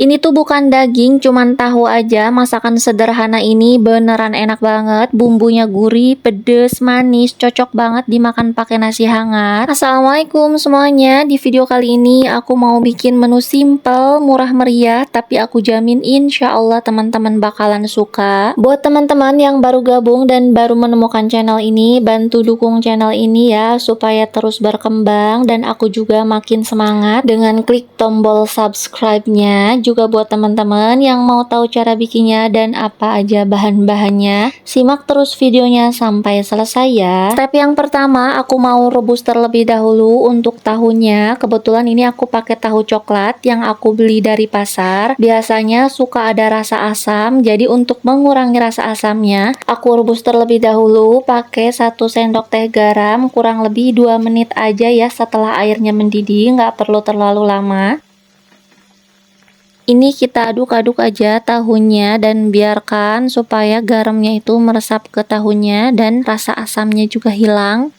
Ini tuh bukan daging, cuman tahu aja. Masakan sederhana ini beneran enak banget. Bumbunya gurih, pedes, manis, cocok banget dimakan pakai nasi hangat. Assalamualaikum semuanya. Di video kali ini aku mau bikin menu simple, murah meriah, tapi aku jamin insya Allah teman-teman bakalan suka. Buat teman-teman yang baru gabung dan baru menemukan channel ini, bantu dukung channel ini ya, supaya terus berkembang dan aku juga makin semangat dengan klik tombol subscribe-nya. Juga buat teman-teman yang mau tahu cara bikinnya dan apa aja bahan-bahannya, simak terus videonya sampai selesai ya. Step yang pertama, aku mau rebus terlebih dahulu untuk tahunya. Kebetulan ini aku pakai tahu coklat yang aku beli dari pasar. Biasanya suka ada rasa asam, jadi untuk mengurangi rasa asamnya, aku rebus terlebih dahulu pakai 1 sendok teh garam, kurang lebih 2 menit aja ya setelah airnya mendidih, nggak perlu terlalu lama. Ini kita aduk-aduk aja tahunya dan biarkan supaya garamnya itu meresap ke tahunya dan rasa asamnya juga hilang.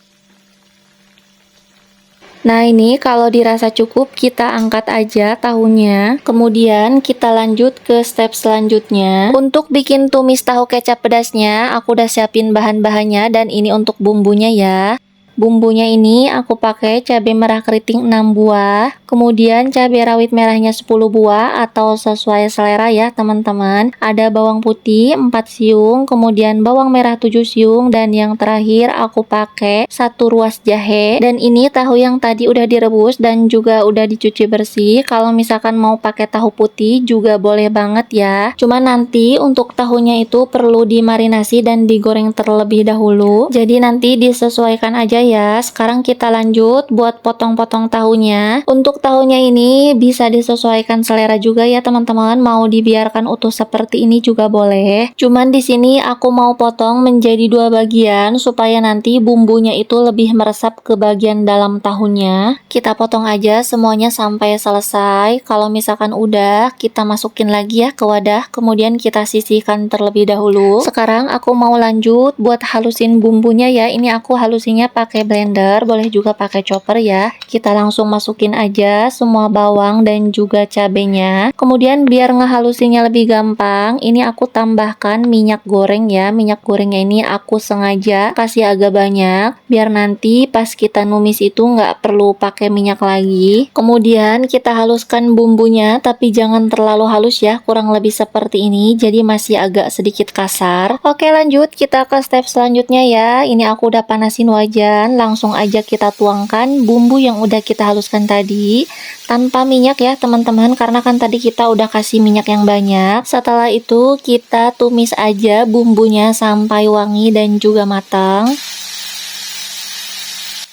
Nah ini kalau dirasa cukup kita angkat aja tahunya. Kemudian kita lanjut ke step selanjutnya. Untuk bikin tumis tahu kecap pedasnya, aku udah siapin bahan-bahannya dan ini untuk bumbunya ya. Bumbunya ini aku pakai cabai merah keriting 6 buah, kemudian cabai rawit merahnya 10 buah atau sesuai selera ya teman-teman. Ada bawang putih 4 siung, kemudian bawang merah 7 siung, dan yang terakhir aku pakai 1 ruas jahe. Dan ini tahu yang tadi udah direbus dan juga udah dicuci bersih. Kalau misalkan mau pakai tahu putih juga boleh banget ya. Cuma nanti untuk tahunya itu perlu dimarinasi dan digoreng terlebih dahulu. Jadi nanti disesuaikan aja ya. Sekarang kita lanjut buat potong-potong tahunya. Untuk tahunya ini bisa disesuaikan selera juga ya teman-teman. Mau dibiarkan utuh seperti ini juga boleh. Cuman di sini aku mau potong menjadi 2 bagian supaya nanti bumbunya itu lebih meresap ke bagian dalam tahunya. Kita potong aja semuanya sampai selesai. Kalau misalkan udah, kita masukin lagi ya ke wadah. Kemudian kita sisihkan terlebih dahulu. Sekarang aku mau lanjut buat halusin bumbunya ya. Ini aku halusinnya pakai blender, boleh juga pakai chopper ya. Kita langsung masukin aja semua bawang dan juga cabenya. Kemudian biar ngehalusinnya lebih gampang, ini aku tambahkan minyak goreng ya. Minyak gorengnya ini aku sengaja kasih agak banyak biar nanti pas kita numis itu nggak perlu pakai minyak lagi. Kemudian kita haluskan bumbunya, tapi jangan terlalu halus ya, kurang lebih seperti ini, jadi masih agak sedikit kasar. Oke lanjut, kita ke step selanjutnya ya. Ini aku udah panasin wajan, langsung aja kita tuangkan bumbu yang udah kita haluskan tadi tanpa minyak ya teman-teman, karena kan tadi kita udah kasih minyak yang banyak. Setelah itu kita tumis aja bumbunya sampai wangi dan juga matang,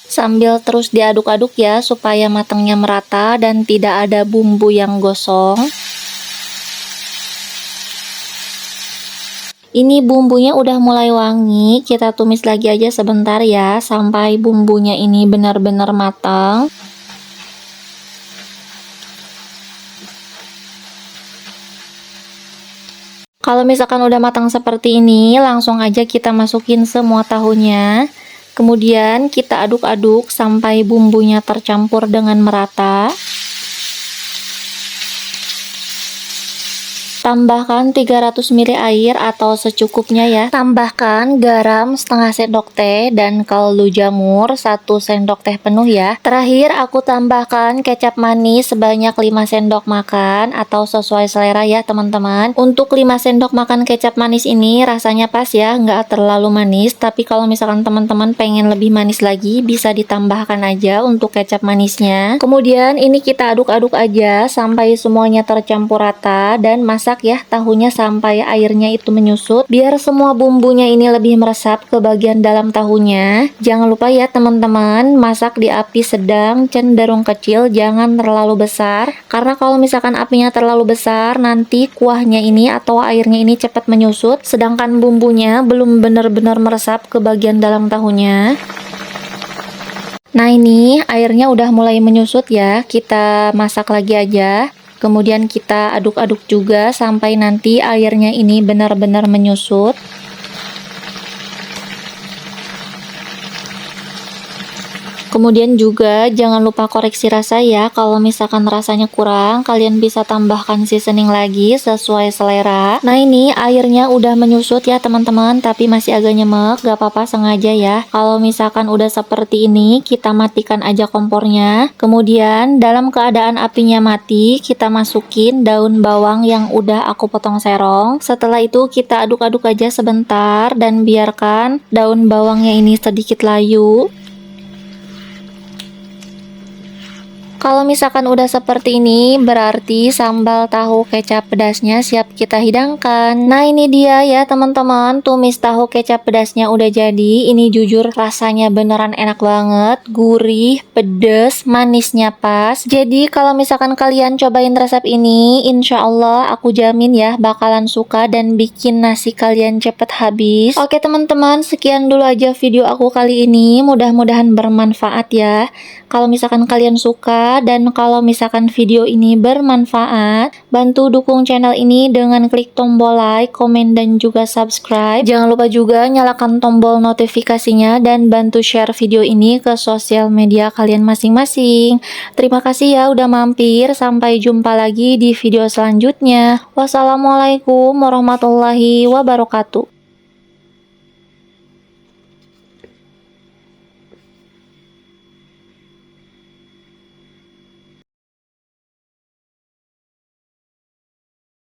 sambil terus diaduk-aduk ya supaya matangnya merata dan tidak ada bumbu yang gosong. Ini bumbunya udah mulai wangi, kita tumis lagi aja sebentar ya sampai bumbunya ini benar-benar matang. Kalau misalkan udah matang seperti ini, langsung aja kita masukin semua tahunya. Kemudian kita aduk-aduk sampai bumbunya tercampur dengan merata. Tambahkan 300 ml air atau secukupnya ya. Tambahkan garam setengah sendok teh dan kaldu jamur 1 sendok teh penuh ya. Terakhir aku tambahkan kecap manis sebanyak 5 sendok makan atau sesuai selera ya teman-teman. Untuk 5 sendok makan kecap manis ini rasanya pas ya, nggak terlalu manis. Tapi kalau misalkan teman-teman pengen lebih manis lagi, bisa ditambahkan aja untuk kecap manisnya. Kemudian ini kita aduk-aduk aja sampai semuanya tercampur rata dan masak ya tahunya sampai airnya itu menyusut, biar semua bumbunya ini lebih meresap ke bagian dalam tahunya. Jangan lupa ya teman-teman, masak di api sedang cenderung kecil, jangan terlalu besar, karena kalau misalkan apinya terlalu besar nanti kuahnya ini atau airnya ini cepat menyusut, sedangkan bumbunya belum benar-benar meresap ke bagian dalam tahunya. Nah ini airnya udah mulai menyusut ya, kita masak lagi aja. Kemudian kita aduk-aduk juga sampai nanti airnya ini benar-benar menyusut. Kemudian juga jangan lupa koreksi rasa ya. Kalau misalkan rasanya kurang, kalian bisa tambahkan seasoning lagi sesuai selera. Nah ini airnya udah menyusut ya teman-teman, tapi masih agak nyemek, gak apa-apa sengaja ya. Kalau misalkan udah seperti ini, kita matikan aja kompornya. Kemudian dalam keadaan apinya mati, kita masukin daun bawang yang udah aku potong serong. Setelah itu kita aduk-aduk aja sebentar dan biarkan daun bawangnya ini sedikit layu. Kalau misalkan udah seperti ini, berarti sambal tahu kecap pedasnya siap kita hidangkan. Nah ini dia ya teman-teman, tumis tahu kecap pedasnya udah jadi. Ini jujur rasanya beneran enak banget, gurih, pedes, manisnya pas. Jadi kalau misalkan kalian cobain resep ini, insya Allah aku jamin ya bakalan suka dan bikin nasi kalian cepet habis. Oke teman-teman, sekian dulu aja video aku kali ini. Mudah-mudahan bermanfaat ya. Kalau misalkan kalian suka dan kalau misalkan video ini bermanfaat, bantu dukung channel ini dengan klik tombol like, komen, dan juga subscribe. Jangan lupa juga nyalakan tombol notifikasinya dan bantu share video ini ke sosial media kalian masing-masing. Terima kasih ya udah mampir. Sampai jumpa lagi di video selanjutnya. Wassalamualaikum warahmatullahi wabarakatuh.